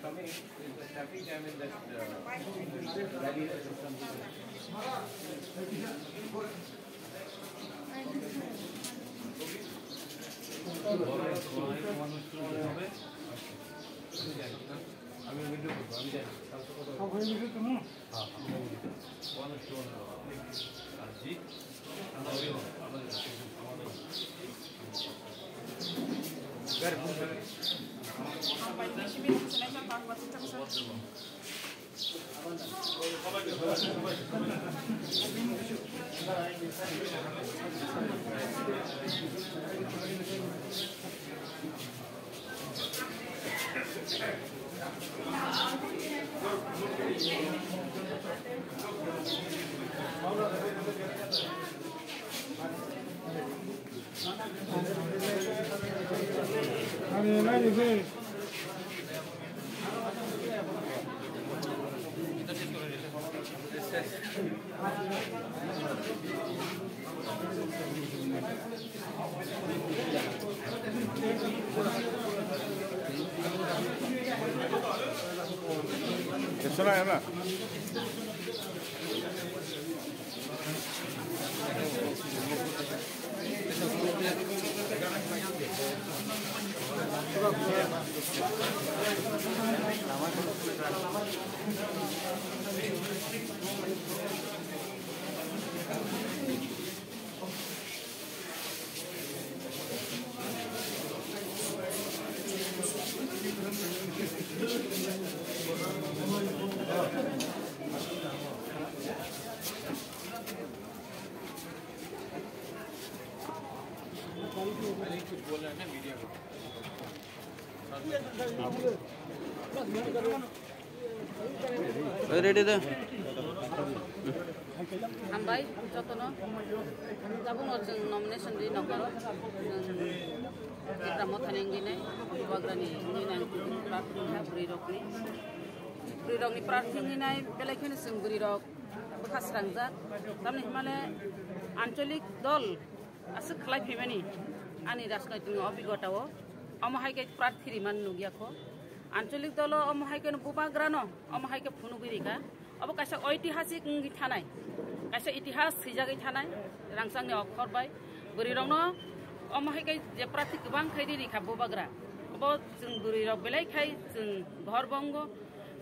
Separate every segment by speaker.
Speaker 1: coming, the traffic jam in that rally system.
Speaker 2: सुना है ना रेडी थे
Speaker 3: हामबाय जतनो जाबुनो जों नमिनेशन दि नकरो जों मथानेंगिने बाग्रानि निनाय प्रार्थना बुरिरकनि प्रार्थनाय बेलेखिनि जों बुरिरक बखासरांजा तामनि माने आंचलिक दल आसो खलायफैमानि आनि राजनैतिक अभिज्ञताव अमहायके प्रार्थी मान नुगियाखो आंचलिक दल अमहायके बुबाग्रानो अमहायके फुनुगिरिका अब कैसे ऐतिहासिक थानाय कैसे इतिहास सिजागै थानाय रांसांनि अखरबाय बुरिरकनो अमहायके जे प्रार्थी गोबां खैदिरिखा बुबाग्रा अब जों बुरिरक बेलायखाय जों घरबंग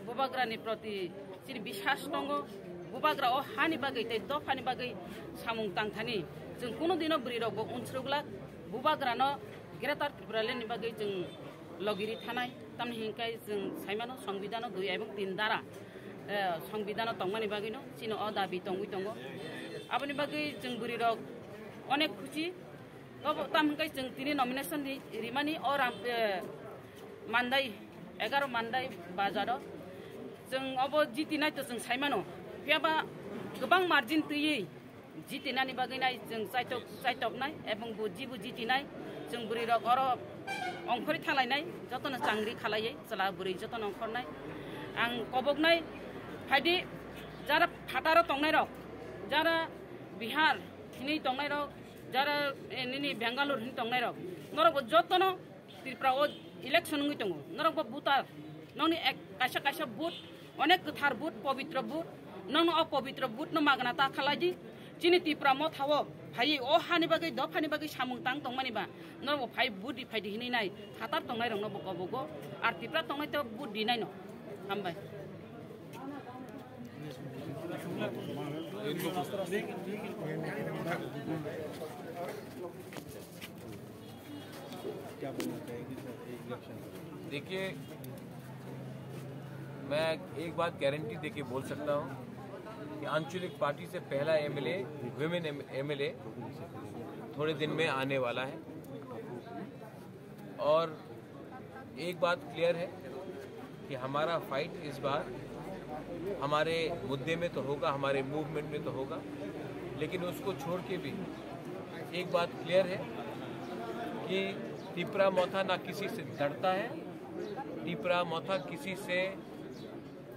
Speaker 3: बुबाग्रानि प्रति सिरि बिश्वास दङ बुबाग्रा अ हानि बागै ते दफानि बागै सामुं तांथानि जों कोनो दिनो बुरिरक उनस्रुगला बुबाग्रानो ग्रेटार त्रिपुरालेण्डनि बागै जों लगिरि थानाय तामनि हिंखाय जों साइमानो संविधान 2 एबं 3 दारा संविधान तंगमानि बागैनो सिनो अ दाबि तंगै दङ आबनि बागै जों बुरिरक अनेक खुशी अब तामहिंखाय जों तिनि नमिनेशन रिमानि और मानदाय 11 मानदाय बाजारो जों अब जितिनाय तो जों साइमानो फेबा गोबां मार्जिन तैयै जितिनानि बागैनाय जों चाइटबनाय एबं बुजिबु जितिनाय जों बुरिरक अर अंखरि थालायनाय जतन चांग्रि खालायै चला बुरै जतन अंखरनाय आं कबकनाय फायदि जारा फाटारो तंनाय रक जारा बिहार हिनि तंनाय रक जारा निनि बेंगालुर हिनि तंनाय रक नरक जतन त्रिपुरा ओ इलेक्शन नङै दङ नरक बुता ननि एक कायसा कायसा बुथ अनेक गोथार बुथ पवित्र बुथ नन अपवित्र बुथ न मागना ता खालायदि चिनि त्रिपुरा म थावो भाइ ओ हानि बागै दफानि बागै सामुं तां तंमानिबा नरक भाइ बुथ फायदि हिनि नाय थातार तंनाय रंनो बकबगो आर त्रिपुरा तंनाय त बुथ दिनाय न हामबाय
Speaker 1: देखिए मैं एक बात गारंटी देके बोल सकता हूँ कि आंचलिक पार्टी से पहला एमएलए विमेन एमएलए थोड़े दिन में आने वाला है और एक बात क्लियर है कि हमारा फाइट इस बार हमारे मुद्दे में तो होगा, हमारे मूवमेंट में तो होगा, लेकिन उसको छोड़ के भी एक बात क्लियर है कि टिपरा मोथा ना किसी से डरता है, टिपरा मोथा किसी से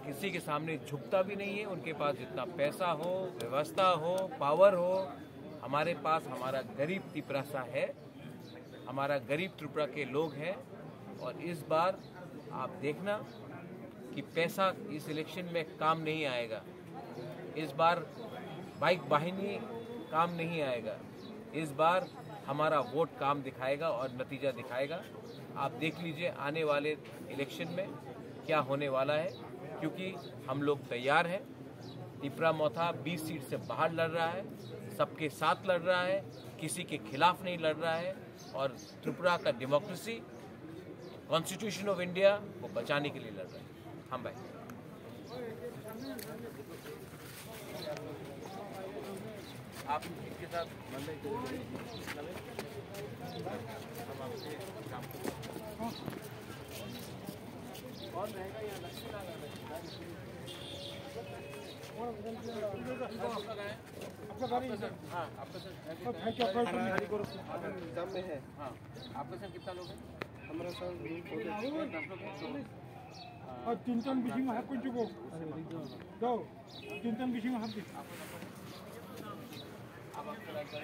Speaker 1: किसी के सामने झुकता भी नहीं है। उनके पास जितना पैसा हो, व्यवस्था हो, पावर हो, हमारे पास हमारा गरीब त्रिपुरा है, हमारा गरीब त्रिपुरा के लोग हैं। और इस बार आप देखना कि पैसा इस इलेक्शन में काम नहीं आएगा। इस बार बाइक वाहिनी काम नहीं आएगा। इस बार हमारा वोट काम दिखाएगा और नतीजा दिखाएगा। आप देख लीजिए आने वाले इलेक्शन में क्या होने वाला है, क्योंकि हम लोग तैयार हैं। त्रिपुरा मौथा 20 सीट से बाहर लड़ रहा है, सबके साथ लड़ रहा है, किसी के खिलाफ नहीं लड़ रहा है। और त्रिपुरा का डेमोक्रेसी, कॉन्स्टिट्यूशन ऑफ इंडिया को बचाने के लिए लड़ रहा है हम भाई। आप इनके साथ हम आपसे काम कौन रहेगा यहाँ आपका गाड़ी सर? हाँ आपका सर एग्जाम में है। हाँ आपका सर कितना लोग हैं? हमारा सर 10 लोग हैं।
Speaker 4: और 3 बिशिंग हाफ कुछ को दो 3 बिशिंग हाफ
Speaker 1: आप आपका